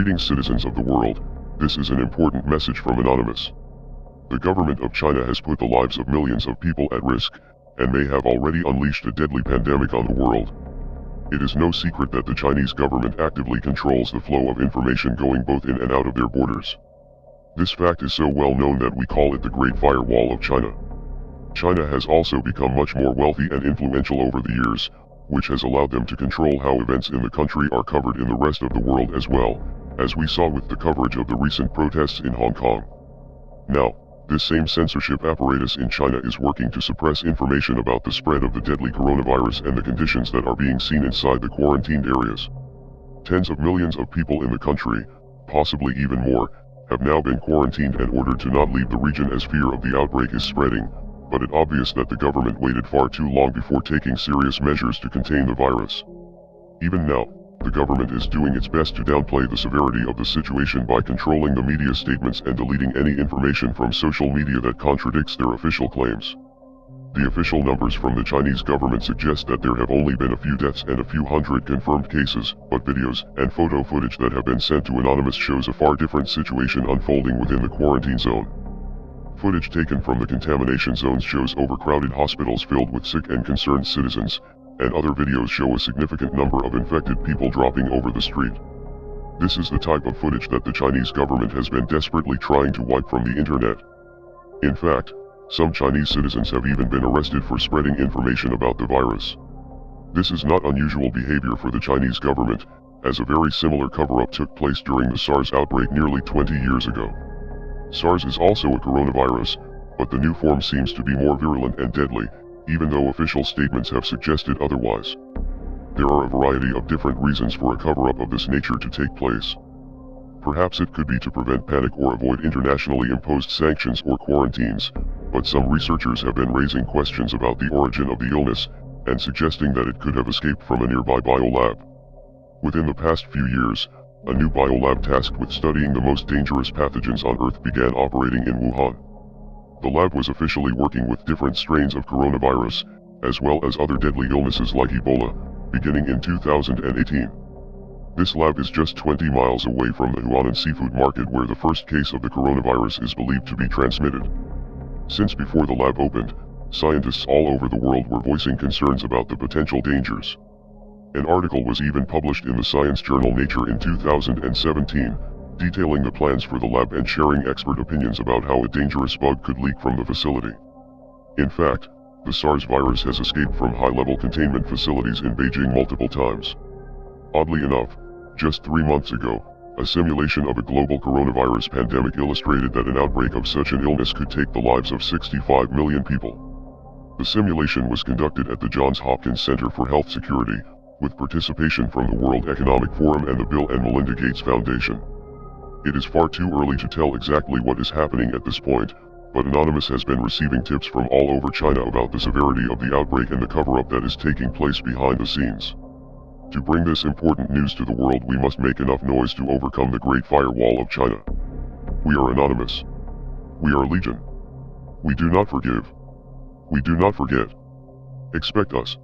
Greetings, citizens of the world. This is an important message from Anonymous. The government of China has put the lives of millions of people at risk, and may have already unleashed a deadly pandemic on the world. It is no secret that the Chinese government actively controls the flow of information going both in and out of their borders. This fact is so well known that we call it the Great Firewall of China. China has also become much more wealthy and influential over the years, which has allowed them to control how events in the country are covered in the rest of the world as well, as we saw with the coverage of the recent protests in Hong Kong. Now, this same censorship apparatus in China is working to suppress information about the spread of the deadly coronavirus and the conditions that are being seen inside the quarantined areas. Tens of millions of people in the country, possibly even more, have now been quarantined and ordered to not leave the region as fear of the outbreak is spreading, but it's obvious that the government waited far too long before taking serious measures to contain the virus. Even now, the government is doing its best to downplay the severity of the situation by controlling the media statements and deleting any information from social media that contradicts their official claims. The official numbers from the Chinese government suggest that there have only been a few deaths and a few hundred confirmed cases, but videos and photo footage that have been sent to Anonymous shows a far different situation unfolding within the quarantine zone. Footage taken from the contamination zones shows overcrowded hospitals filled with sick and concerned citizens, and other videos show a significant number of infected people dropping over the street. This is the type of footage that the Chinese government has been desperately trying to wipe from the internet. In fact, some Chinese citizens have even been arrested for spreading information about the virus. This is not unusual behavior for the Chinese government, as a very similar cover-up took place during the SARS outbreak nearly 20 years ago. SARS is also a coronavirus, but the new form seems to be more virulent and deadly, even though official statements have suggested otherwise. There are a variety of different reasons for a cover-up of this nature to take place. Perhaps it could be to prevent panic or avoid internationally imposed sanctions or quarantines, but some researchers have been raising questions about the origin of the illness, and suggesting that it could have escaped from a nearby biolab. Within the past few years, a new biolab tasked with studying the most dangerous pathogens on Earth began operating in Wuhan. The lab was officially working with different strains of coronavirus, as well as other deadly illnesses like Ebola, beginning in 2018. This lab is just 20 miles away from the Wuhan seafood market where the first case of the coronavirus is believed to be transmitted. Since before the lab opened, scientists all over the world were voicing concerns about the potential dangers. An article was even published in the science journal Nature in 2017, detailing the plans for the lab and sharing expert opinions about how a dangerous bug could leak from the facility. In fact, the SARS virus has escaped from high-level containment facilities in Beijing multiple times. Oddly enough, just 3 months ago, a simulation of a global coronavirus pandemic illustrated that an outbreak of such an illness could take the lives of 65 million people. The simulation was conducted at the Johns Hopkins Center for Health Security, with participation from the World Economic Forum and the Bill and Melinda Gates Foundation. It is far too early to tell exactly what is happening at this point, but Anonymous has been receiving tips from all over China about the severity of the outbreak and the cover-up that is taking place behind the scenes. To bring this important news to the world, we must make enough noise to overcome the Great Firewall of China. We are Anonymous. We are Legion. We do not forgive. We do not forget. Expect us.